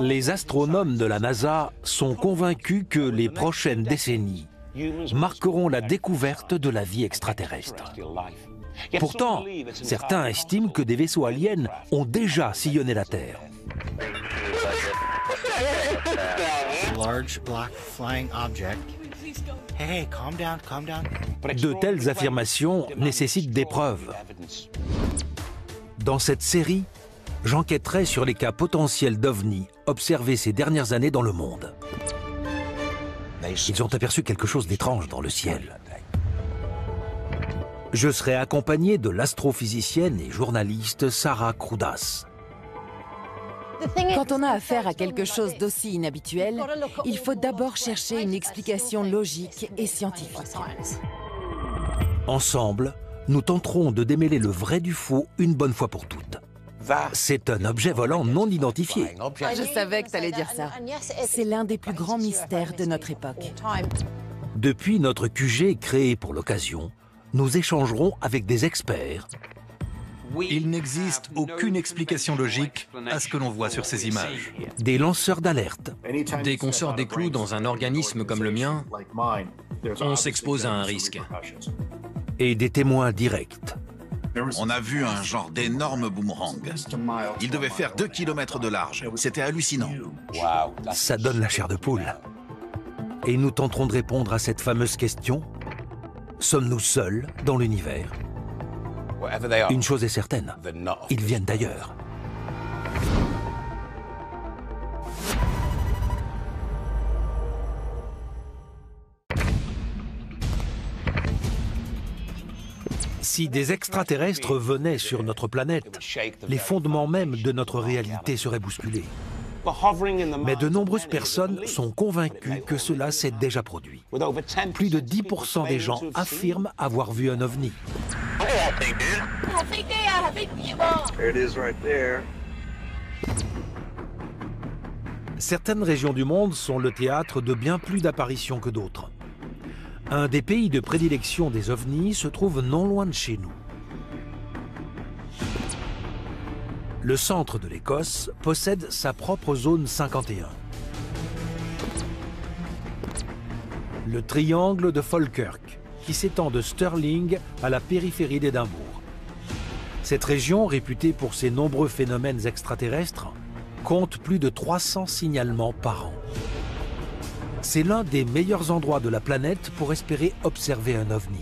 Les astronomes de la NASA sont convaincus que les prochaines décennies marqueront la découverte de la vie extraterrestre. Pourtant, certains estiment que des vaisseaux aliens ont déjà sillonné la Terre. De telles affirmations nécessitent des preuves. Dans cette série, j'enquêterai sur les cas potentiels d'OVNI observés ces dernières années dans le monde. Ils ont aperçu quelque chose d'étrange dans le ciel. Je serai accompagné de l'astrophysicienne et journaliste Sarah Kroudas. Quand on a affaire à quelque chose d'aussi inhabituel, il faut d'abord chercher une explication logique et scientifique. Ensemble, nous tenterons de démêler le vrai du faux une bonne fois pour toutes. C'est un objet volant non identifié. Je savais que tu allais dire ça. C'est l'un des plus grands mystères de notre époque. Depuis notre QG créé pour l'occasion, nous échangerons avec des experts. Il n'existe aucune explication logique à ce que l'on voit sur ces images. Des lanceurs d'alerte. Dès qu'on sort des clous dans un organisme comme le mien, on s'expose à un risque. Et des témoins directs. On a vu un genre d'énorme boomerang. Il devait faire 2 km de large. C'était hallucinant. Ça donne la chair de poule. Et nous tenterons de répondre à cette fameuse question. Sommes-nous seuls dans l'univers? Une chose est certaine, ils viennent d'ailleurs. Si des extraterrestres venaient sur notre planète, les fondements même de notre réalité seraient bousculés. Mais de nombreuses personnes sont convaincues que cela s'est déjà produit. Plus de 10% des gens affirment avoir vu un ovni. Certaines régions du monde sont le théâtre de bien plus d'apparitions que d'autres. Un des pays de prédilection des ovnis se trouve non loin de chez nous. Le centre de l'Écosse possède sa propre zone 51. Le triangle de Falkirk, qui s'étend de Stirling à la périphérie d'Édimbourg. Cette région, réputée pour ses nombreux phénomènes extraterrestres, compte plus de 300 signalements par an. C'est l'un des meilleurs endroits de la planète pour espérer observer un ovni.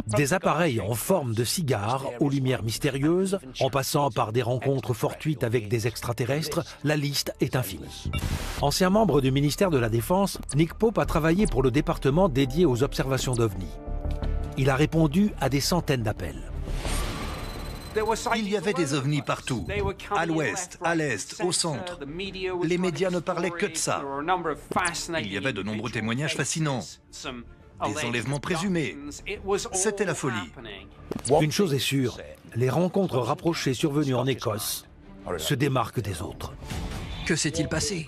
Des appareils en forme de cigare, aux lumières mystérieuses, en passant par des rencontres fortuites avec des extraterrestres, la liste est infinie. Ancien membre du ministère de la Défense, Nick Pope a travaillé pour le département dédié aux observations d'OVNI. Il a répondu à des centaines d'appels. Il y avait des ovnis partout, à l'ouest, à l'est, au centre. Les médias ne parlaient que de ça. Il y avait de nombreux témoignages fascinants, des enlèvements présumés. C'était la folie. Une chose est sûre, les rencontres rapprochées survenues en Écosse se démarquent des autres. Que s'est-il passé?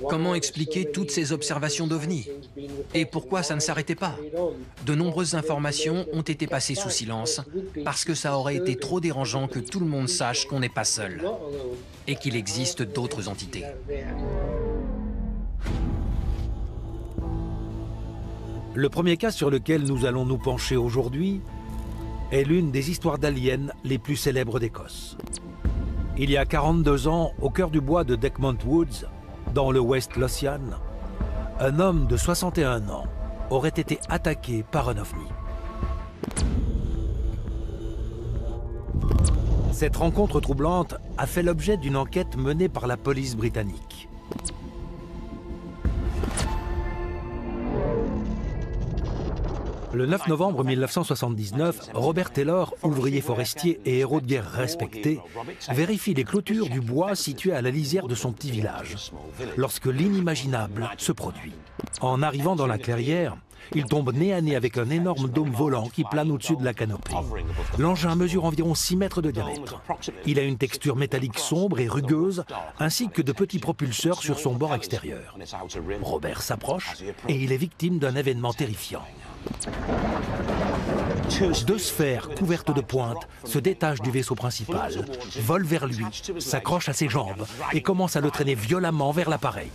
Comment expliquer toutes ces observations d'OVNI? Et pourquoi ça ne s'arrêtait pas? De nombreuses informations ont été passées sous silence parce que ça aurait été trop dérangeant que tout le monde sache qu'on n'est pas seul et qu'il existe d'autres entités. Le premier cas sur lequel nous allons nous pencher aujourd'hui est l'une des histoires d'aliens les plus célèbres d'Écosse. Il y a 42 ans, au cœur du bois de Dechmont Woods, dans le West Lothian, un homme de 61 ans aurait été attaqué par un ovni. Cette rencontre troublante a fait l'objet d'une enquête menée par la police britannique. Le 9 novembre 1979, Robert Taylor, ouvrier forestier et héros de guerre respecté, vérifie les clôtures du bois situé à la lisière de son petit village, lorsque l'inimaginable se produit. En arrivant dans la clairière, il tombe nez à nez avec un énorme dôme volant qui plane au-dessus de la canopée. L'engin mesure environ 6 mètres de diamètre. Il a une texture métallique sombre et rugueuse, ainsi que de petits propulseurs sur son bord extérieur. Robert s'approche et il est victime d'un événement terrifiant. Deux sphères couvertes de pointes se détachent du vaisseau principal, volent vers lui, s'accrochent à ses jambes et commencent à le traîner violemment vers l'appareil.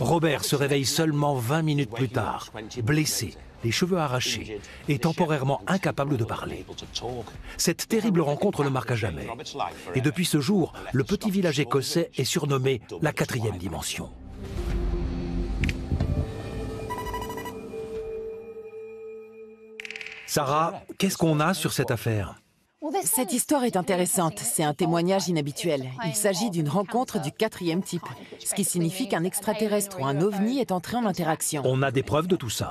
Robert se réveille seulement 20 minutes plus tard, blessé, les cheveux arrachés et temporairement incapable de parler. Cette terrible rencontre le marque à jamais. Et depuis ce jour, le petit village écossais est surnommé la 4e dimension. Sarah, qu'est-ce qu'on a sur cette affaire? Cette histoire est intéressante, c'est un témoignage inhabituel. Il s'agit d'une rencontre du 4e type, ce qui signifie qu'un extraterrestre ou un ovni est entré en interaction. On a des preuves de tout ça.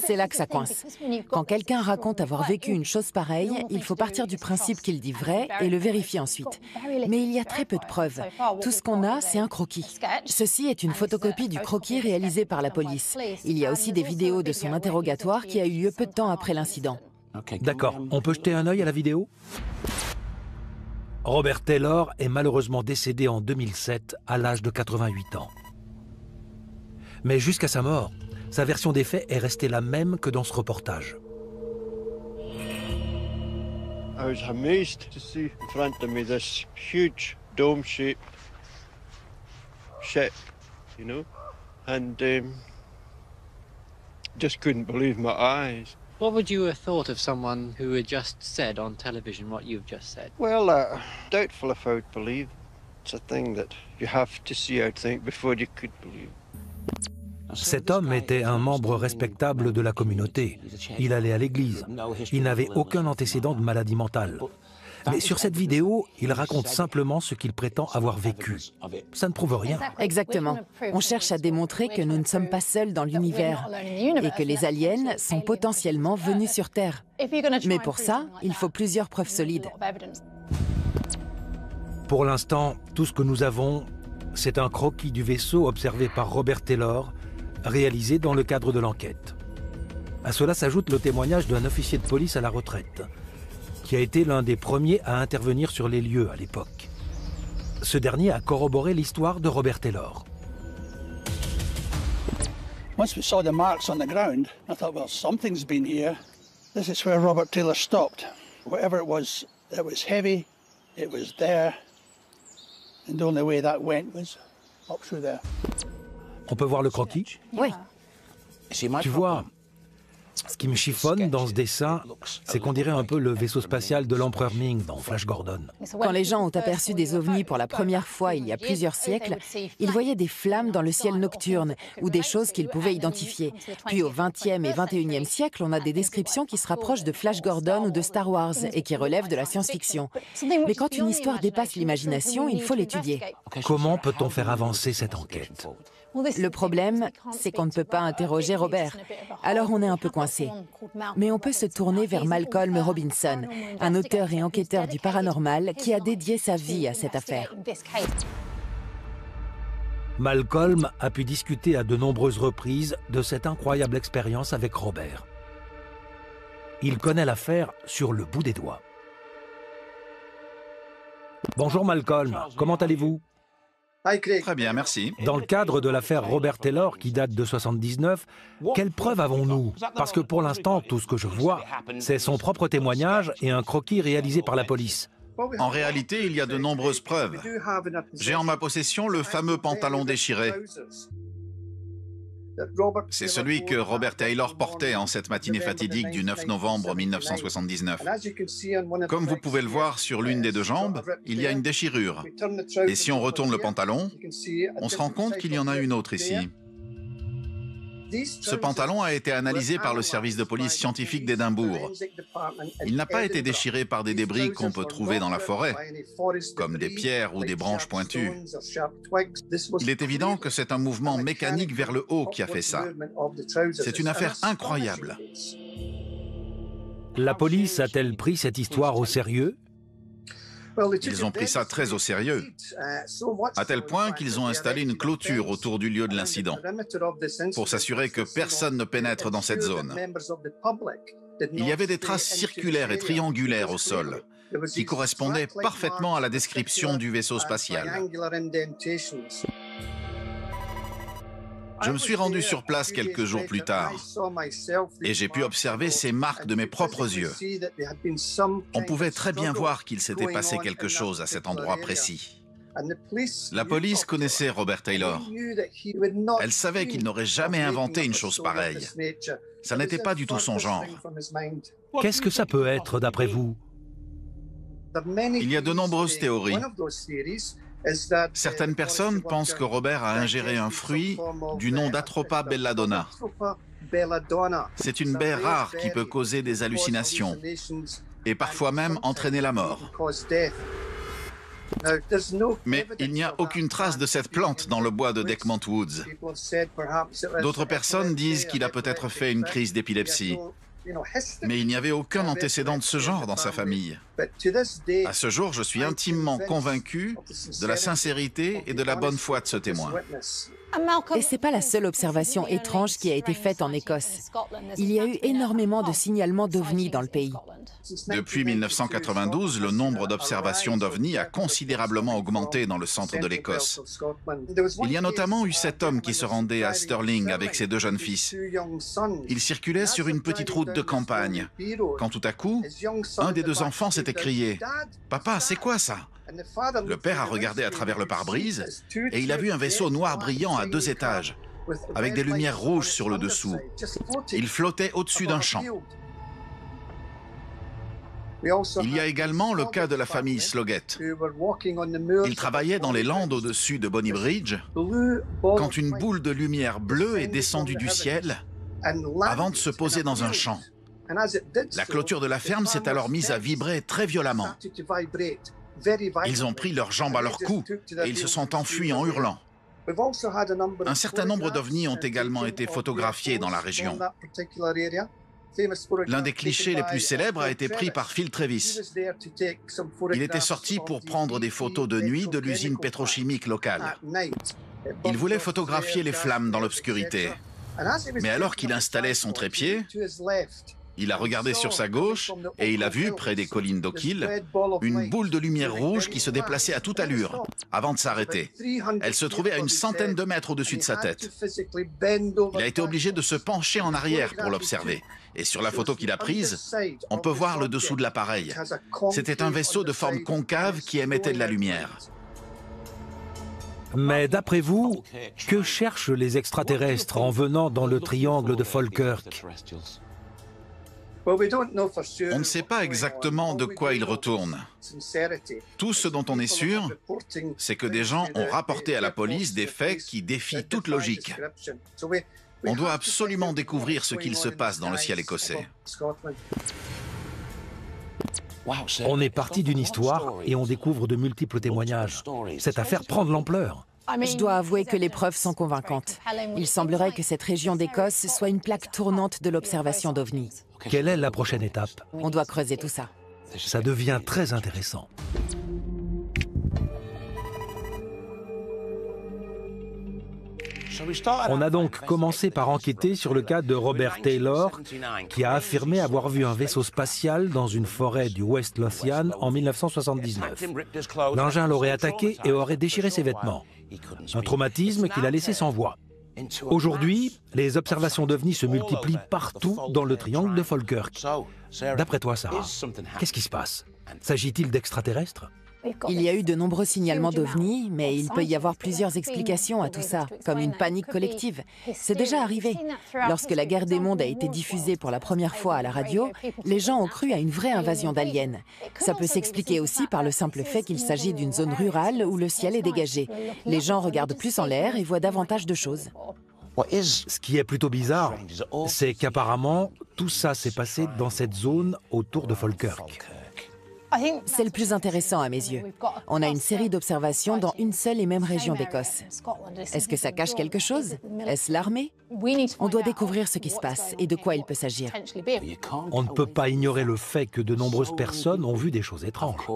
C'est là que ça coince. Quand quelqu'un raconte avoir vécu une chose pareille, il faut partir du principe qu'il dit vrai et le vérifier ensuite. Mais il y a très peu de preuves. Tout ce qu'on a, c'est un croquis. Ceci est une photocopie du croquis réalisé par la police. Il y a aussi des vidéos de son interrogatoire qui a eu lieu peu de temps après l'incident. D'accord, on peut jeter un œil à la vidéo? Robert Taylor est malheureusement décédé en 2007 à l'âge de 88 ans. Mais jusqu'à sa mort, sa version des faits est restée la même que dans ce reportage. I was amazed to see in front of me this huge dome-shaped ship, you know, and just couldn't believe my eyes. What would you have thought of someone who had just said on television what you've just said? Well, doubtful if I would believe. It's a thing that you have to see, I think, before you could believe. Cet homme était un membre respectable de la communauté. Il allait à l'église. Il n'avait aucun antécédent de maladie mentale. Mais sur cette vidéo, il raconte simplement ce qu'il prétend avoir vécu. Ça ne prouve rien. Exactement. On cherche à démontrer que nous ne sommes pas seuls dans l'univers et que les aliens sont potentiellement venus sur Terre. Mais pour ça, il faut plusieurs preuves solides. Pour l'instant, tout ce que nous avons, c'est un croquis du vaisseau observé par Robert Taylor, réalisé dans le cadre de l'enquête. À cela s'ajoute le témoignage d'un officier de police à la retraite, qui a été l'un des premiers à intervenir sur les lieux à l'époque. Ce dernier a corroboré l'histoire de Robert Taylor. Once we saw the marks on the ground, I thought, well, something's been here. This is where Robert Taylor stopped. Whatever it was heavy, it was there, and the only way that went was up through there. On peut voir le croquis? Oui. Tu vois, ce qui me chiffonne dans ce dessin, c'est qu'on dirait un peu le vaisseau spatial de l'empereur Ming dans Flash Gordon. Quand les gens ont aperçu des ovnis pour la première fois il y a plusieurs siècles, ils voyaient des flammes dans le ciel nocturne ou des choses qu'ils pouvaient identifier. Puis au XXe et XXIe siècle, on a des descriptions qui se rapprochent de Flash Gordon ou de Star Wars et qui relèvent de la science-fiction. Mais quand une histoire dépasse l'imagination, il faut l'étudier. Comment peut-on faire avancer cette enquête? Le problème, c'est qu'on ne peut pas interroger Robert. Alors on est un peu coincé. Mais on peut se tourner vers Malcolm Robinson, un auteur et enquêteur du paranormal qui a dédié sa vie à cette affaire. Malcolm a pu discuter à de nombreuses reprises de cette incroyable expérience avec Robert. Il connaît l'affaire sur le bout des doigts. Bonjour Malcolm, comment allez-vous? Très bien, merci. Dans le cadre de l'affaire Robert Taylor, qui date de 79, quelles preuves avons-nous? Parce que pour l'instant, tout ce que je vois, c'est son propre témoignage et un croquis réalisé par la police. En réalité, il y a de nombreuses preuves. J'ai en ma possession le fameux pantalon déchiré. C'est celui que Robert Taylor portait en cette matinée fatidique du 9 novembre 1979. Comme vous pouvez le voir sur l'une des deux jambes, il y a une déchirure. Et si on retourne le pantalon, on se rend compte qu'il y en a une autre ici. Ce pantalon a été analysé par le service de police scientifique d'Édimbourg. Il n'a pas été déchiré par des débris qu'on peut trouver dans la forêt, comme des pierres ou des branches pointues. Il est évident que c'est un mouvement mécanique vers le haut qui a fait ça. C'est une affaire incroyable. La police a-t-elle pris cette histoire au sérieux? Ils ont pris ça très au sérieux, à tel point qu'ils ont installé une clôture autour du lieu de l'incident, pour s'assurer que personne ne pénètre dans cette zone. Il y avait des traces circulaires et triangulaires au sol, qui correspondaient parfaitement à la description du vaisseau spatial. Je me suis rendu sur place quelques jours plus tard et j'ai pu observer ces marques de mes propres yeux. On pouvait très bien voir qu'il s'était passé quelque chose à cet endroit précis. La police connaissait Robert Taylor. Elle savait qu'il n'aurait jamais inventé une chose pareille. Ça n'était pas du tout son genre. Qu'est-ce que ça peut être, d'après vous? Il y a de nombreuses théories. Certaines personnes pensent que Robert a ingéré un fruit du nom d'Atropa belladonna. C'est une baie rare qui peut causer des hallucinations et parfois même entraîner la mort. Mais il n'y a aucune trace de cette plante dans le bois de Dekmont Woods. D'autres personnes disent qu'il a peut-être fait une crise d'épilepsie. Mais il n'y avait aucun antécédent de ce genre dans sa famille. À ce jour, je suis intimement convaincu de la sincérité et de la bonne foi de ce témoin. Et c'est pas la seule observation étrange qui a été faite en Écosse. Il y a eu énormément de signalements d'ovnis dans le pays. Depuis 1992, le nombre d'observations d'ovnis a considérablement augmenté dans le centre de l'Écosse. Il y a notamment eu cet homme qui se rendait à Stirling avec ses 2 jeunes fils. Il circulait sur une petite route de campagne, quand tout à coup, un des 2 enfants s'est écrié « Papa, c'est quoi ça ?» Le père a regardé à travers le pare-brise et il a vu un vaisseau noir brillant à 2 étages, avec des lumières rouges sur le dessous. Il flottait au-dessus d'un champ. Il y a également le cas de la famille Sloggett. Ils travaillaient dans les landes au-dessus de Bonnybridge quand une boule de lumière bleue est descendue du ciel avant de se poser dans un champ. La clôture de la ferme s'est alors mise à vibrer très violemment. Ils ont pris leurs jambes à leur cou et ils se sont enfuis en hurlant. Un certain nombre d'ovnis ont également été photographiés dans la région. L'un des clichés les plus célèbres a été pris par Phil Trevis. Il était sorti pour prendre des photos de nuit de l'usine pétrochimique locale. Il voulait photographier les flammes dans l'obscurité. Mais alors qu'il installait son trépied, il a regardé sur sa gauche et il a vu, près des collines d'Oakhill, une boule de lumière rouge qui se déplaçait à toute allure, avant de s'arrêter. Elle se trouvait à une centaine de mètres au-dessus de sa tête. Il a été obligé de se pencher en arrière pour l'observer. Et sur la photo qu'il a prise, on peut voir le dessous de l'appareil. C'était un vaisseau de forme concave qui émettait de la lumière. Mais d'après vous, que cherchent les extraterrestres en venant dans le triangle de Falkirk? On ne sait pas exactement de quoi ils retournent. Tout ce dont on est sûr, c'est que des gens ont rapporté à la police des faits qui défient toute logique. On doit absolument découvrir ce qu'il se passe dans le ciel écossais. On est parti d'une histoire et on découvre de multiples témoignages. Cette affaire prend de l'ampleur. Je dois avouer que les preuves sont convaincantes. Il semblerait que cette région d'Écosse soit une plaque tournante de l'observation d'ovnis. Quelle est la prochaine étape? On doit creuser tout ça. Ça devient très intéressant. On a donc commencé par enquêter sur le cas de Robert Taylor, qui a affirmé avoir vu un vaisseau spatial dans une forêt du West Lothian en 1979. L'engin l'aurait attaqué et aurait déchiré ses vêtements. Un traumatisme qu'il a laissé sans voix. Aujourd'hui, les observations d'ovnis se multiplient partout dans le triangle de Falkirk. D'après toi, Sarah, qu'est-ce qui se passe? S'agit-il d'extraterrestres? Il y a eu de nombreux signalements d'ovnis, mais il peut y avoir plusieurs explications à tout ça, comme une panique collective. C'est déjà arrivé. Lorsque la guerre des mondes a été diffusée pour la première fois à la radio, les gens ont cru à une vraie invasion d'aliens. Ça peut s'expliquer aussi par le simple fait qu'il s'agit d'une zone rurale où le ciel est dégagé. Les gens regardent plus en l'air et voient davantage de choses. Ce qui est plutôt bizarre, c'est qu'apparemment, tout ça s'est passé dans cette zone autour de Falkirk. C'est le plus intéressant à mes yeux. On a une série d'observations dans une seule et même région d'Écosse. Est-ce que ça cache quelque chose? Est-ce l'armée? On doit découvrir ce qui se passe et de quoi il peut s'agir. On ne peut pas ignorer le fait que de nombreuses personnes ont vu des choses étranges.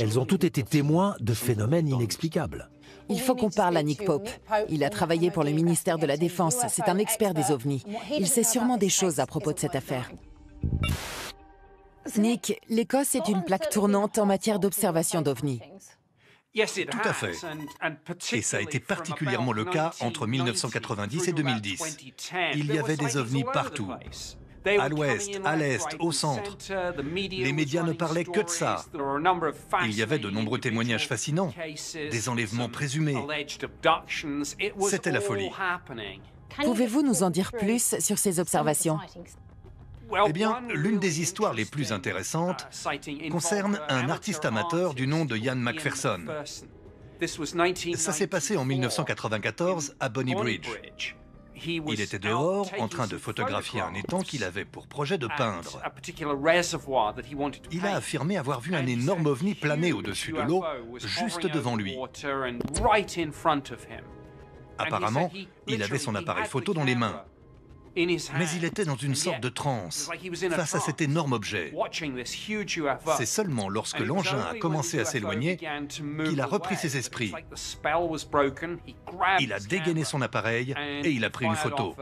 Elles ont toutes été témoins de phénomènes inexplicables. Il faut qu'on parle à Nick Pope. Il a travaillé pour le ministère de la Défense. C'est un expert des ovnis. Il sait sûrement des choses à propos de cette affaire. Nick, l'Écosse est une plaque tournante en matière d'observation d'ovnis. Tout à fait. Et ça a été particulièrement le cas entre 1990 et 2010. Il y avait des ovnis partout. À l'ouest, à l'est, au centre. Les médias ne parlaient que de ça. Il y avait de nombreux témoignages fascinants, des enlèvements présumés. C'était la folie. Pouvez-vous nous en dire plus sur ces observations? Eh bien, l'une des histoires les plus intéressantes concerne un artiste amateur du nom de Ian McPherson. Ça s'est passé en 1994 à Bonny Bridge. Il était dehors en train de photographier un étang qu'il avait pour projet de peindre. Il a affirmé avoir vu un énorme ovni planer au-dessus de l'eau, juste devant lui. Apparemment, il avait son appareil photo dans les mains. Mais il était dans une sorte de transe face à cet énorme objet. C'est seulement lorsque l'engin a commencé à s'éloigner qu'il a repris ses esprits. Il a dégainé son appareil et il a pris une photo.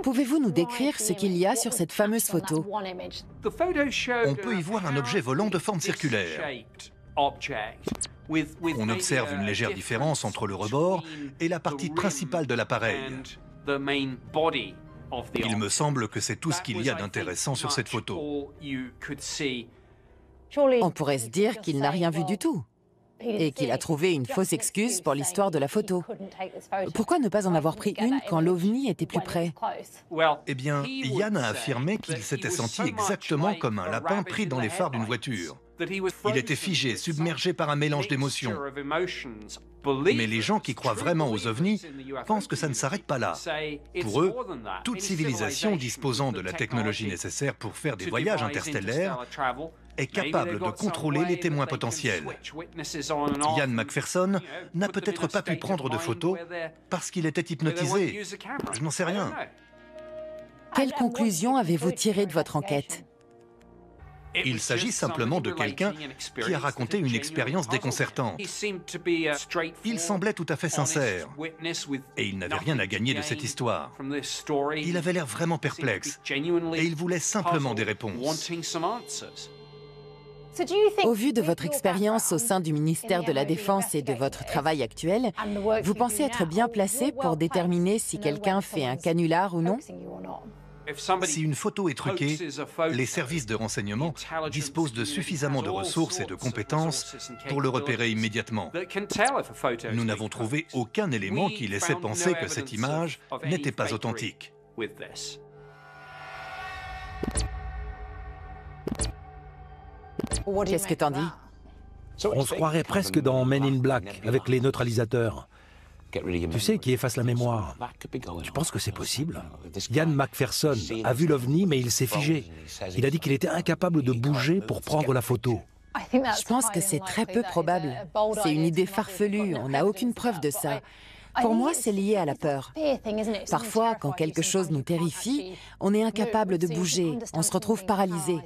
Pouvez-vous nous décrire ce qu'il y a sur cette fameuse photo? On peut y voir un objet volant de forme circulaire. On observe une légère différence entre le rebord et la partie principale de l'appareil. Il me semble que c'est tout ce qu'il y a d'intéressant sur cette photo. On pourrait se dire qu'il n'a rien vu du tout et qu'il a trouvé une fausse excuse pour l'histoire de la photo. Pourquoi ne pas en avoir pris une quand l'OVNI était plus près? Eh bien, Ian a affirmé qu'il s'était senti exactement comme un lapin pris dans les phares d'une voiture. Il était figé, submergé par un mélange d'émotions. Mais les gens qui croient vraiment aux ovnis pensent que ça ne s'arrête pas là. Pour eux, toute civilisation disposant de la technologie nécessaire pour faire des voyages interstellaires est capable de contrôler les témoins potentiels. Ian McPherson n'a peut-être pas pu prendre de photos parce qu'il était hypnotisé. Je n'en sais rien. Quelle conclusion avez-vous tirée de votre enquête? Il s'agit simplement de quelqu'un qui a raconté une expérience déconcertante. Il semblait tout à fait sincère et il n'avait rien à gagner de cette histoire. Il avait l'air vraiment perplexe et il voulait simplement des réponses. Au vu de votre expérience au sein du ministère de la Défense et de votre travail actuel, vous pensez être bien placé pour déterminer si quelqu'un fait un canular ou non? Si une photo est truquée, les services de renseignement disposent de suffisamment de ressources et de compétences pour le repérer immédiatement. Nous n'avons trouvé aucun élément qui laissait penser que cette image n'était pas authentique. Qu'est-ce que t'en dis? On se croirait presque dans Men in Black, avec les neutralisateurs. Tu sais, qui efface la mémoire. Tu penses que c'est possible? Ian McPherson a vu l'OVNI, mais il s'est figé. Il a dit qu'il était incapable de bouger pour prendre la photo. Je pense que c'est très peu probable. C'est une idée farfelue, on n'a aucune preuve de ça. Pour moi, c'est lié à la peur. Parfois, quand quelque chose nous terrifie, on est incapable de bouger, on se retrouve paralysé.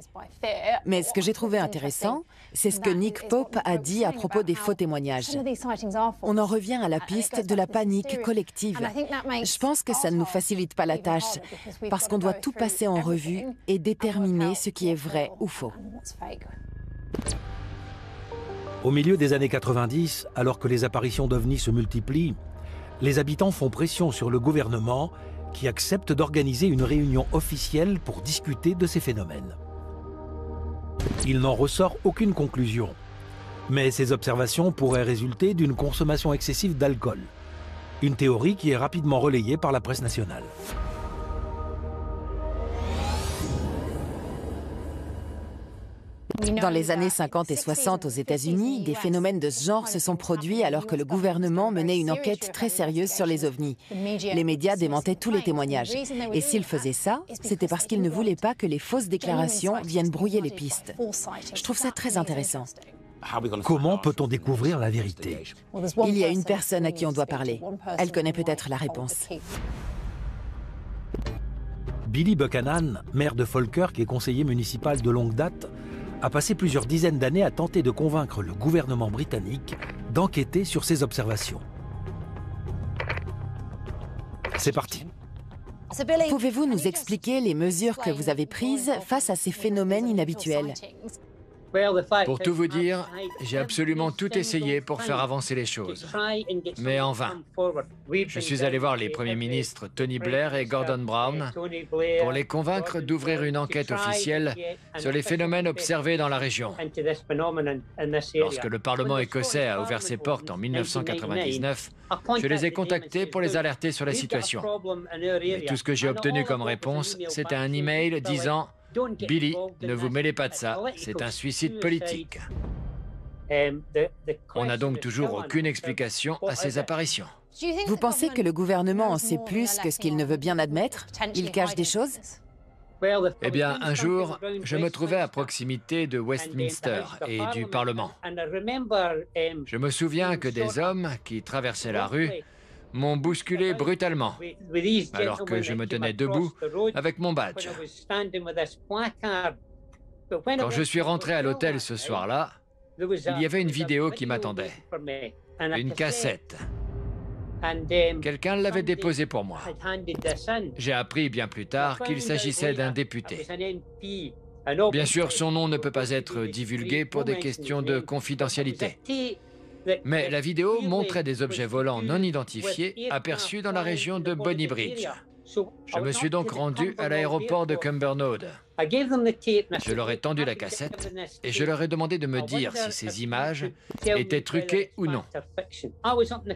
Mais ce que j'ai trouvé intéressant, c'est ce que Nick Pope a dit à propos des faux témoignages. On en revient à la piste de la panique collective. Je pense que ça ne nous facilite pas la tâche, parce qu'on doit tout passer en revue et déterminer ce qui est vrai ou faux. Au milieu des années 90, alors que les apparitions d'OVNI se multiplient, les habitants font pression sur le gouvernement qui accepte d'organiser une réunion officielle pour discuter de ces phénomènes. Il n'en ressort aucune conclusion, mais ces observations pourraient résulter d'une consommation excessive d'alcool, une théorie qui est rapidement relayée par la presse nationale. Dans les années 50 et 60 aux États-Unis, des phénomènes de ce genre se sont produits alors que le gouvernement menait une enquête très sérieuse sur les ovnis. Les médias démentaient tous les témoignages. Et s'ils faisaient ça, c'était parce qu'ils ne voulaient pas que les fausses déclarations viennent brouiller les pistes. Je trouve ça très intéressant. Comment peut-on découvrir la vérité? Il y a une personne à qui on doit parler. Elle connaît peut-être la réponse. Billy Buchanan, maire de Falkirk et conseiller municipal de longue date, a passé plusieurs dizaines d'années à tenter de convaincre le gouvernement britannique d'enquêter sur ces observations. C'est parti. Pouvez-vous nous expliquer les mesures que vous avez prises face à ces phénomènes inhabituels? Pour tout vous dire, j'ai absolument tout essayé pour faire avancer les choses, mais en vain. Je suis allé voir les premiers ministres Tony Blair et Gordon Brown pour les convaincre d'ouvrir une enquête officielle sur les phénomènes observés dans la région. Lorsque le Parlement écossais a ouvert ses portes en 1999, je les ai contactés pour les alerter sur la situation. Mais tout ce que j'ai obtenu comme réponse, c'était un email disant « Billy, ne vous mêlez pas de ça, c'est un suicide politique ». On n'a donc toujours aucune explication à ces apparitions. Vous pensez que le gouvernement en sait plus que ce qu'il ne veut bien admettre? Il cache des choses? Eh bien, un jour, je me trouvais à proximité de Westminster et du Parlement. Je me souviens que des hommes qui traversaient la rue m'ont bousculé brutalement, alors que je me tenais debout avec mon badge. Quand je suis rentré à l'hôtel ce soir-là, il y avait une vidéo qui m'attendait, une cassette. Quelqu'un l'avait déposée pour moi. J'ai appris bien plus tard qu'il s'agissait d'un député. Bien sûr, son nom ne peut pas être divulgué pour des questions de confidentialité. Mais la vidéo montrait des objets volants non identifiés aperçus dans la région de Bonnybridge. Je me suis donc rendu à l'aéroport de Cumbernauld. Je leur ai tendu la cassette et je leur ai demandé de me dire si ces images étaient truquées ou non.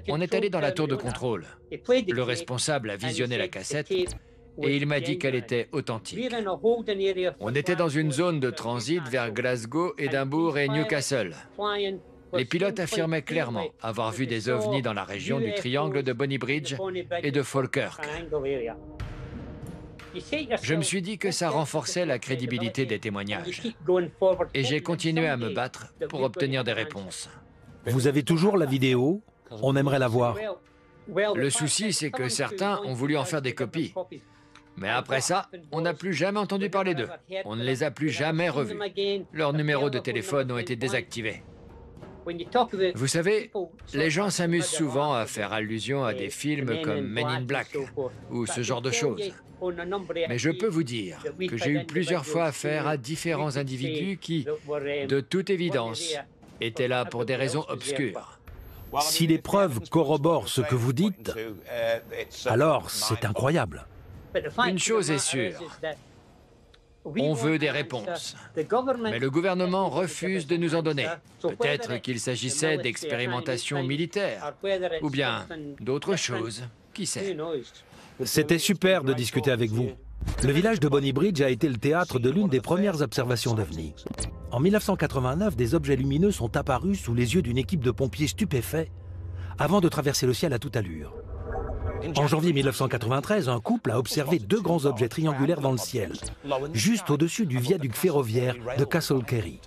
On est allé dans la tour de contrôle. Le responsable a visionné la cassette et il m'a dit qu'elle était authentique. On était dans une zone de transit vers Glasgow, Édimbourg et Newcastle. Les pilotes affirmaient clairement avoir vu des ovnis dans la région du triangle de Bonnybridge et de Falkirk. Je me suis dit que ça renforçait la crédibilité des témoignages. Et j'ai continué à me battre pour obtenir des réponses. Vous avez toujours la vidéo? On aimerait la voir. Le souci, c'est que certains ont voulu en faire des copies. Mais après ça, on n'a plus jamais entendu parler d'eux. On ne les a plus jamais revus. Leurs numéros de téléphone ont été désactivés. Vous savez, les gens s'amusent souvent à faire allusion à des films comme Men in Black ou ce genre de choses. Mais je peux vous dire que j'ai eu plusieurs fois affaire à différents individus qui, de toute évidence, étaient là pour des raisons obscures. Si les preuves corroborent ce que vous dites, alors c'est incroyable. Une chose est sûre. On veut des réponses, mais le gouvernement refuse de nous en donner. Peut-être qu'il s'agissait d'expérimentations militaires, ou bien d'autres choses, qui sait. C'était super de discuter avec vous. Le village de Bonnybridge a été le théâtre de l'une des premières observations d'OVNI. En 1989, des objets lumineux sont apparus sous les yeux d'une équipe de pompiers stupéfaits avant de traverser le ciel à toute allure. En janvier 1993, un couple a observé deux grands objets triangulaires dans le ciel, juste au-dessus du viaduc ferroviaire de Castle Kerry.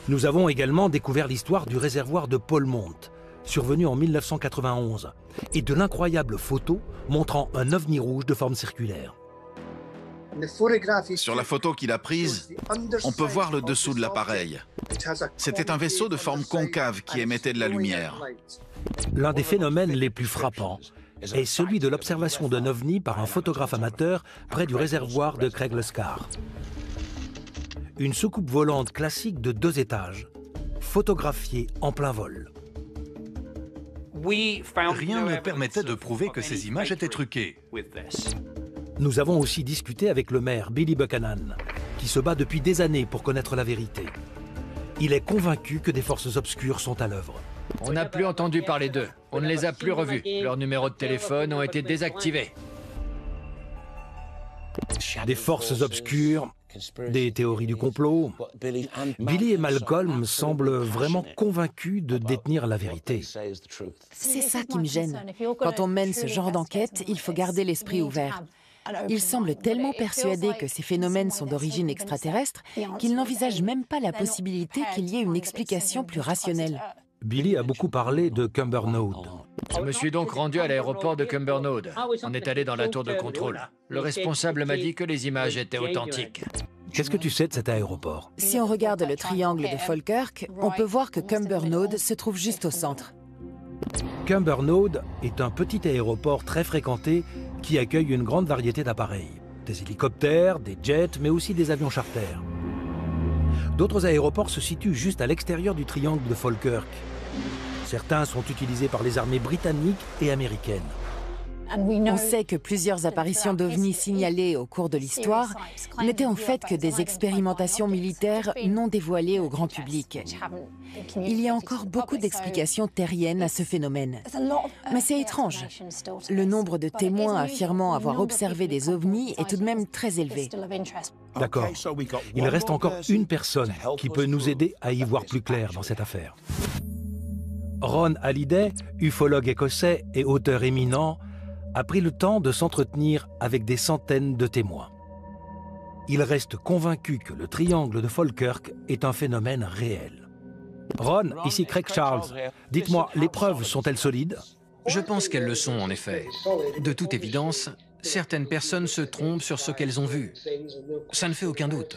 Nous avons également découvert l'histoire du réservoir de Polmont, survenu en 1991, et de l'incroyable photo montrant un ovni rouge de forme circulaire. Sur la photo qu'il a prise, on peut voir le dessous de l'appareil. C'était un vaisseau de forme concave qui émettait de la lumière. L'un des phénomènes les plus frappants est celui de l'observation d'un ovni par un photographe amateur près du réservoir de Craiglascar. Une soucoupe volante classique de 2 étages, photographiée en plein vol. Rien ne permettait de prouver que ces images étaient truquées. Nous avons aussi discuté avec le maire Billy Buchanan, qui se bat depuis des années pour connaître la vérité. Il est convaincu que des forces obscures sont à l'œuvre. On n'a plus entendu parler d'eux. On ne les a plus revus. Leurs numéros de téléphone ont été désactivés. Des forces obscures, des théories du complot. Billy et Malcolm semblent vraiment convaincus de détenir la vérité. C'est ça qui me gêne. Quand on mène ce genre d'enquête, il faut garder l'esprit ouvert. Ils semblent tellement persuadés que ces phénomènes sont d'origine extraterrestre qu'ils n'envisagent même pas la possibilité qu'il y ait une explication plus rationnelle. Billy a beaucoup parlé de Cumbernauld. Je me suis donc rendu à l'aéroport de Cumbernauld. On est allé dans la tour de contrôle. Le responsable m'a dit que les images étaient authentiques. Qu'est-ce que tu sais de cet aéroport? Si on regarde le triangle de Falkirk, on peut voir que Cumbernauld se trouve juste au centre. Cumbernauld est un petit aéroport très fréquenté qui accueille une grande variété d'appareils. Des hélicoptères, des jets, mais aussi des avions charters. D'autres aéroports se situent juste à l'extérieur du triangle de Falkirk. Certains sont utilisés par les armées britanniques et américaines. On sait que plusieurs apparitions d'ovnis signalées au cours de l'histoire n'étaient en fait que des expérimentations militaires non dévoilées au grand public. Il y a encore beaucoup d'explications terriennes à ce phénomène. Mais c'est étrange. Le nombre de témoins affirmant avoir observé des ovnis est tout de même très élevé. D'accord. Il reste encore une personne qui peut nous aider à y voir plus clair dans cette affaire. Ron Halliday, ufologue écossais et auteur éminent, a pris le temps de s'entretenir avec des centaines de témoins. Il reste convaincu que le triangle de Falkirk est un phénomène réel. Ron, ici Craig Charles, dites-moi, les preuves sont-elles solides? Je pense qu'elles le sont, en effet. De toute évidence, certaines personnes se trompent sur ce qu'elles ont vu. Ça ne fait aucun doute.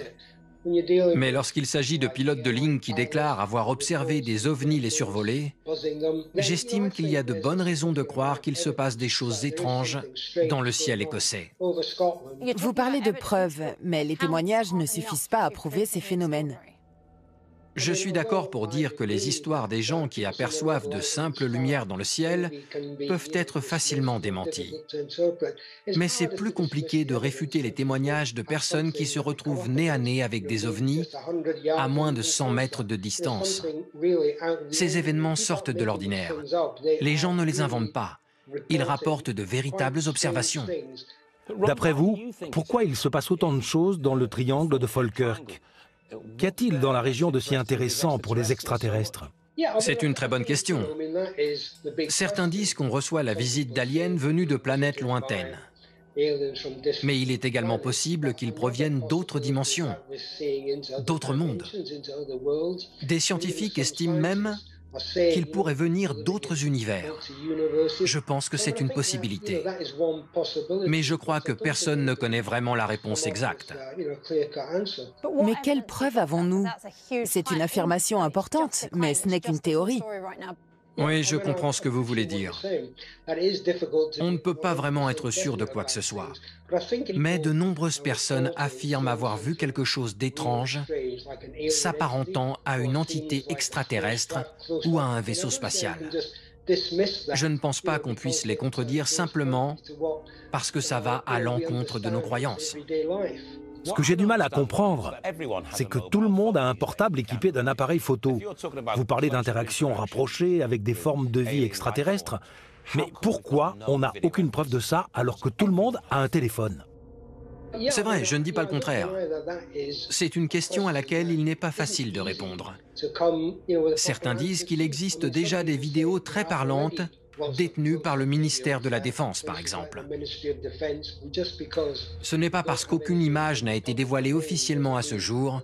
Mais lorsqu'il s'agit de pilotes de ligne qui déclarent avoir observé des ovnis les survoler, j'estime qu'il y a de bonnes raisons de croire qu'il se passe des choses étranges dans le ciel écossais. Vous parlez de preuves, mais les témoignages ne suffisent pas à prouver ces phénomènes. Je suis d'accord pour dire que les histoires des gens qui aperçoivent de simples lumières dans le ciel peuvent être facilement démenties. Mais c'est plus compliqué de réfuter les témoignages de personnes qui se retrouvent nez à nez avec des ovnis à moins de 100 mètres de distance. Ces événements sortent de l'ordinaire. Les gens ne les inventent pas. Ils rapportent de véritables observations. D'après vous, pourquoi il se passe autant de choses dans le triangle de Falkirk? Qu'y a-t-il dans la région de si intéressant pour les extraterrestres? C'est une très bonne question. Certains disent qu'on reçoit la visite d'aliens venus de planètes lointaines. Mais il est également possible qu'ils proviennent d'autres dimensions, d'autres mondes. Des scientifiques estiment même qu'ils pourraient venir d'autres univers. Je pense que c'est une possibilité. Mais je crois que personne ne connaît vraiment la réponse exacte. Mais quelles preuves avons-nous? C'est une affirmation importante, mais ce n'est qu'une théorie. Oui, je comprends ce que vous voulez dire. On ne peut pas vraiment être sûr de quoi que ce soit. Mais de nombreuses personnes affirment avoir vu quelque chose d'étrange, s'apparentant à une entité extraterrestre ou à un vaisseau spatial. Je ne pense pas qu'on puisse les contredire simplement parce que ça va à l'encontre de nos croyances. Ce que j'ai du mal à comprendre, c'est que tout le monde a un portable équipé d'un appareil photo. Vous parlez d'interactions rapprochées avec des formes de vie extraterrestres, mais pourquoi on n'a aucune preuve de ça alors que tout le monde a un téléphone? C'est vrai, je ne dis pas le contraire. C'est une question à laquelle il n'est pas facile de répondre. Certains disent qu'il existe déjà des vidéos très parlantes détenues par le ministère de la Défense, par exemple. Ce n'est pas parce qu'aucune image n'a été dévoilée officiellement à ce jour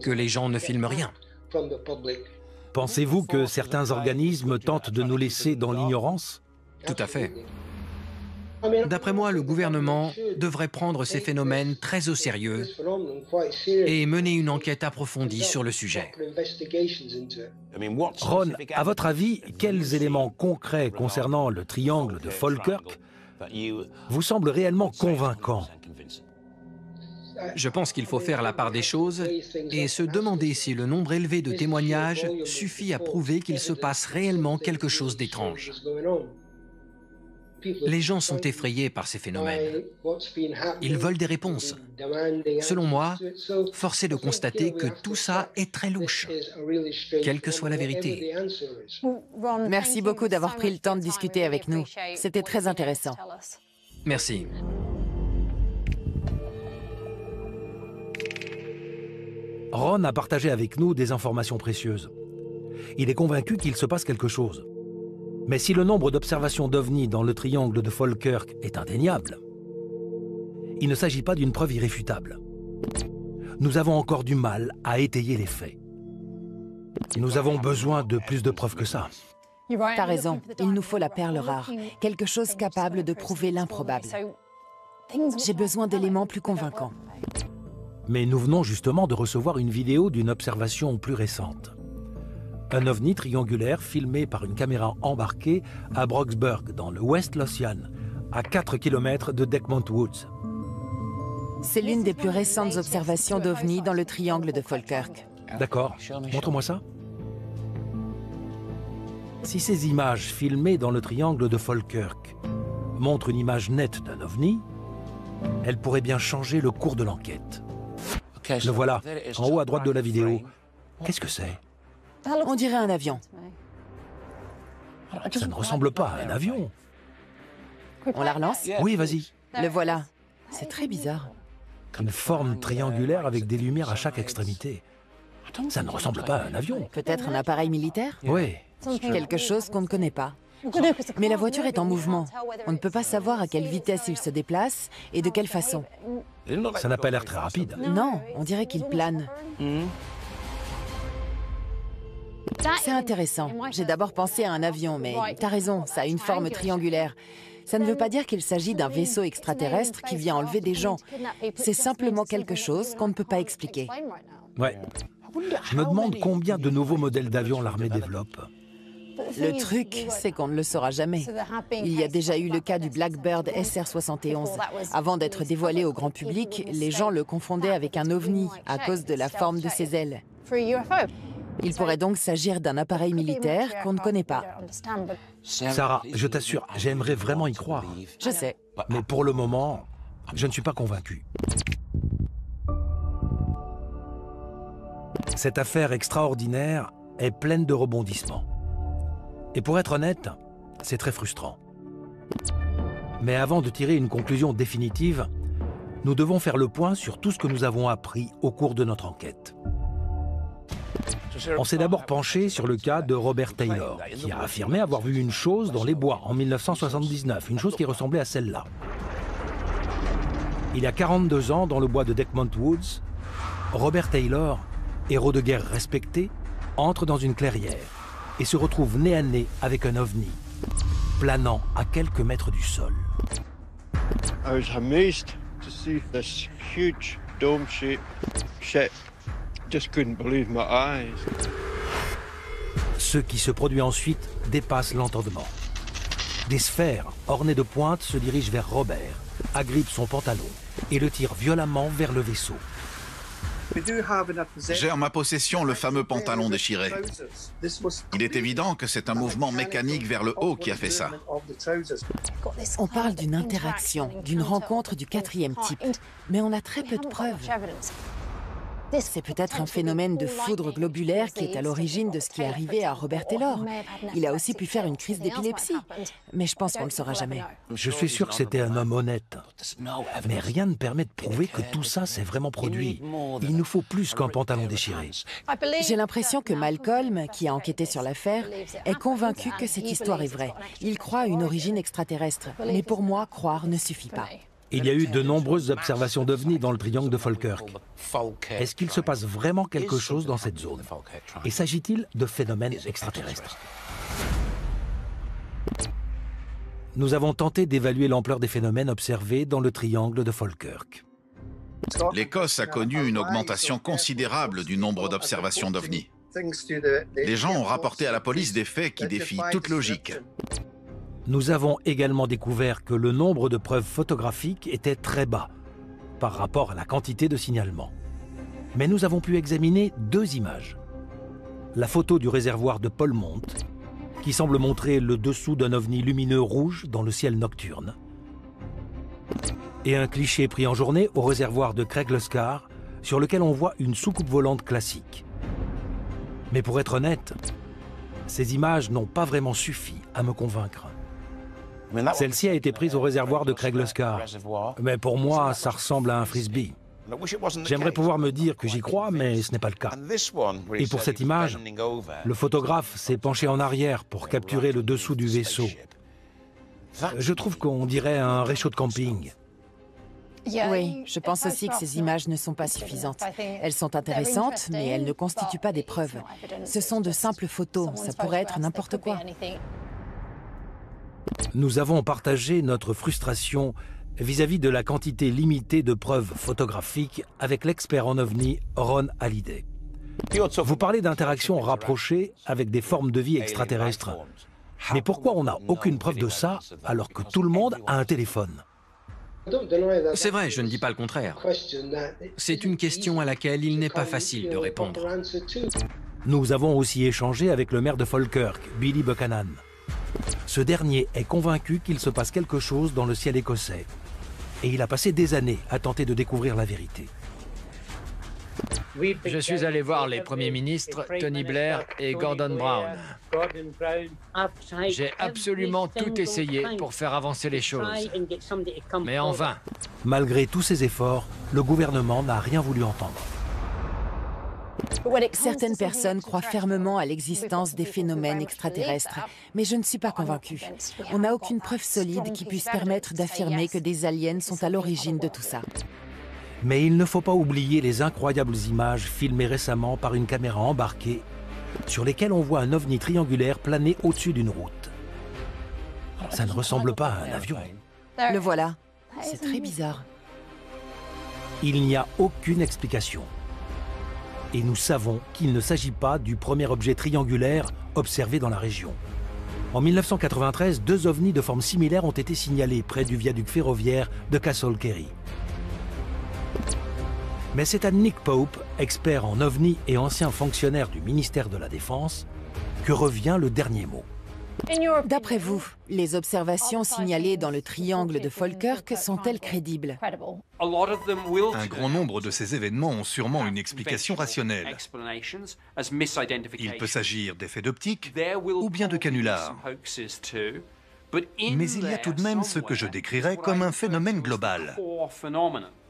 que les gens ne filment rien. Pensez-vous que certains organismes tentent de nous laisser dans l'ignorance? Tout à fait. D'après moi, le gouvernement devrait prendre ces phénomènes très au sérieux et mener une enquête approfondie sur le sujet. Ron, à votre avis, quels éléments concrets concernant le triangle de Falkirk vous semblent réellement convaincants? Je pense qu'il faut faire la part des choses et se demander si le nombre élevé de témoignages suffit à prouver qu'il se passe réellement quelque chose d'étrange. Les gens sont effrayés par ces phénomènes. Ils veulent des réponses. Selon moi, force est de constater que tout ça est très louche, quelle que soit la vérité. Merci beaucoup d'avoir pris le temps de discuter avec nous. C'était très intéressant. Merci. Ron a partagé avec nous des informations précieuses. Il est convaincu qu'il se passe quelque chose. Mais si le nombre d'observations d'ovnis dans le triangle de Falkirk est indéniable, il ne s'agit pas d'une preuve irréfutable. Nous avons encore du mal à étayer les faits. Nous avons besoin de plus de preuves que ça. T'as raison, il nous faut la perle rare, quelque chose capable de prouver l'improbable. J'ai besoin d'éléments plus convaincants. Mais nous venons justement de recevoir une vidéo d'une observation plus récente. Un ovni triangulaire filmé par une caméra embarquée à Broxburg, dans le West Lothian, à 4 km de Decmont Woods. C'est l'une des plus récentes observations d'OVNI dans le triangle de Falkirk. D'accord. Montre-moi ça. Si ces images filmées dans le triangle de Falkirk montrent une image nette d'un OVNI, elles pourraient bien changer le cours de l'enquête. Le voilà, en haut à droite de la vidéo. Qu'est-ce que c'est? On dirait un avion. Ça ne ressemble pas à un avion. On la relance? Oui, vas-y. Le voilà. C'est très bizarre. Une forme triangulaire avec des lumières à chaque extrémité. Ça ne ressemble pas à un avion. Peut-être un appareil militaire? Oui. Quelque chose qu'on ne connaît pas. Mais la voiture est en mouvement. On ne peut pas savoir à quelle vitesse il se déplace et de quelle façon. Ça n'a pas l'air très rapide. Non, on dirait qu'il plane. C'est intéressant. J'ai d'abord pensé à un avion, mais t'as raison, ça a une forme triangulaire. Ça ne veut pas dire qu'il s'agit d'un vaisseau extraterrestre qui vient enlever des gens. C'est simplement quelque chose qu'on ne peut pas expliquer. Ouais. Je me demande combien de nouveaux modèles d'avions l'armée développe. Le truc, c'est qu'on ne le saura jamais. Il y a déjà eu le cas du Blackbird SR-71. Avant d'être dévoilé au grand public, les gens le confondaient avec un ovni à cause de la forme de ses ailes. Il pourrait donc s'agir d'un appareil militaire qu'on ne connaît pas. Sarah, je t'assure, j'aimerais vraiment y croire. Je sais. Mais pour le moment, je ne suis pas convaincu. Cette affaire extraordinaire est pleine de rebondissements. Et pour être honnête, c'est très frustrant. Mais avant de tirer une conclusion définitive, nous devons faire le point sur tout ce que nous avons appris au cours de notre enquête. On s'est d'abord penché sur le cas de Robert Taylor, qui a affirmé avoir vu une chose dans les bois en 1979, une chose qui ressemblait à celle-là. Il y a 42 ans, dans le bois de Dechmont Woods, Robert Taylor, héros de guerre respecté, entre dans une clairière et se retrouve nez à nez avec un ovni, planant à quelques mètres du sol. I was amazed to see this huge dome-shaped ship. Just couldn't believe my eyes. Ce qui se produit ensuite dépasse l'entendement. Des sphères ornées de pointes se dirigent vers Robert, agrippent son pantalon et le tirent violemment vers le vaisseau. J'ai en ma possession le fameux pantalon déchiré. Il est évident que c'est un mouvement mécanique vers le haut qui a fait ça. On parle d'une interaction, d'une rencontre du quatrième type, mais on a très peu de preuves. C'est peut-être un phénomène de foudre globulaire qui est à l'origine de ce qui est arrivé à Robert Taylor. Il a aussi pu faire une crise d'épilepsie, mais je pense qu'on ne le saura jamais. Je suis sûr que c'était un homme honnête. Mais rien ne permet de prouver que tout ça s'est vraiment produit. Il nous faut plus qu'un pantalon déchiré. J'ai l'impression que Malcolm, qui a enquêté sur l'affaire, est convaincu que cette histoire est vraie. Il croit à une origine extraterrestre, mais pour moi, croire ne suffit pas. Il y a eu de nombreuses observations d'OVNI dans le triangle de Falkirk. Est-ce qu'il se passe vraiment quelque chose dans cette zone? Et s'agit-il de phénomènes extraterrestres? Nous avons tenté d'évaluer l'ampleur des phénomènes observés dans le triangle de Falkirk. L'Écosse a connu une augmentation considérable du nombre d'observations d'OVNI. Les gens ont rapporté à la police des faits qui défient toute logique. Nous avons également découvert que le nombre de preuves photographiques était très bas par rapport à la quantité de signalements. Mais nous avons pu examiner deux images. La photo du réservoir de Polmont, qui semble montrer le dessous d'un ovni lumineux rouge dans le ciel nocturne, et un cliché pris en journée au réservoir de Craigluscar, sur lequel on voit une soucoupe volante classique. Mais pour être honnête, ces images n'ont pas vraiment suffi à me convaincre. Celle-ci a été prise au réservoir de Craigluscar, mais pour moi, ça ressemble à un frisbee. J'aimerais pouvoir me dire que j'y crois, mais ce n'est pas le cas. Et pour cette image, le photographe s'est penché en arrière pour capturer le dessous du vaisseau. Je trouve qu'on dirait un réchaud de camping. Oui, je pense aussi que ces images ne sont pas suffisantes. Elles sont intéressantes, mais elles ne constituent pas des preuves. Ce sont de simples photos, ça pourrait être n'importe quoi. Nous avons partagé notre frustration vis-à-vis de la quantité limitée de preuves photographiques avec l'expert en OVNI Ron Halliday. Vous parlez d'interactions rapprochées avec des formes de vie extraterrestres. Mais pourquoi on n'a aucune preuve de ça alors que tout le monde a un téléphone? C'est vrai, je ne dis pas le contraire. C'est une question à laquelle il n'est pas facile de répondre. Nous avons aussi échangé avec le maire de Falkirk, Billy Buchanan. Ce dernier est convaincu qu'il se passe quelque chose dans le ciel écossais. Et il a passé des années à tenter de découvrir la vérité. Je suis allé voir les premiers ministres, Tony Blair et Gordon Brown. J'ai absolument tout essayé pour faire avancer les choses, mais en vain. Malgré tous ses efforts, le gouvernement n'a rien voulu entendre. Certaines personnes croient fermement à l'existence des phénomènes extraterrestres, mais je ne suis pas convaincue. On n'a aucune preuve solide qui puisse permettre d'affirmer que des aliens sont à l'origine de tout ça. Mais il ne faut pas oublier les incroyables images filmées récemment par une caméra embarquée sur lesquelles on voit un ovni triangulaire planer au-dessus d'une route. Ça ne ressemble pas à un avion. Le voilà. C'est très bizarre. Il n'y a aucune explication. Et nous savons qu'il ne s'agit pas du premier objet triangulaire observé dans la région. En 1993, 2 ovnis de forme similaire ont été signalés près du viaduc ferroviaire de Castle Kerry. Mais c'est à Nick Pope, expert en ovnis et ancien fonctionnaire du ministère de la Défense, que revient le dernier mot. D'après vous, les observations signalées dans le triangle de Falkirk sont-elles crédibles? Un grand nombre de ces événements ont sûrement une explication rationnelle. Il peut s'agir d'effets d'optique ou bien de canulars. Mais il y a tout de même ce que je décrirais comme un phénomène global.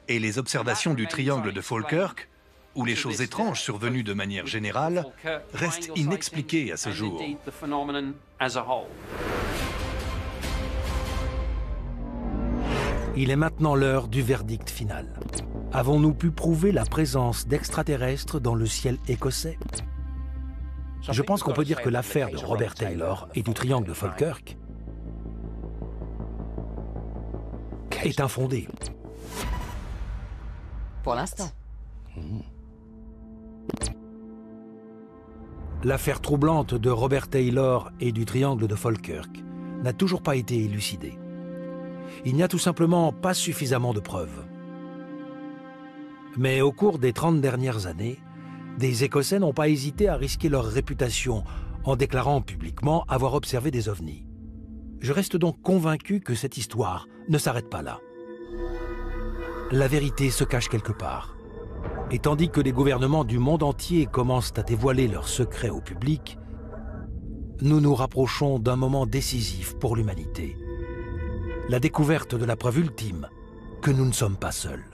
Et les observations du triangle de Falkirk, où les choses étranges survenues de manière générale, restent inexpliquées à ce jour. Il est maintenant l'heure du verdict final. Avons-nous pu prouver la présence d'extraterrestres dans le ciel écossais? Je pense qu'on peut dire que l'affaire de Robert Taylor et du triangle de Falkirk est infondée. Pour l'instant. L'affaire troublante de Robert Taylor et du triangle de Falkirk n'a toujours pas été élucidée. Il n'y a tout simplement pas suffisamment de preuves. Mais au cours des 30 dernières années, des Écossais n'ont pas hésité à risquer leur réputation en déclarant publiquement avoir observé des ovnis. Je reste donc convaincu que cette histoire ne s'arrête pas là. La vérité se cache quelque part. Et tandis que les gouvernements du monde entier commencent à dévoiler leurs secrets au public, nous nous rapprochons d'un moment décisif pour l'humanité. La découverte de la preuve ultime que nous ne sommes pas seuls.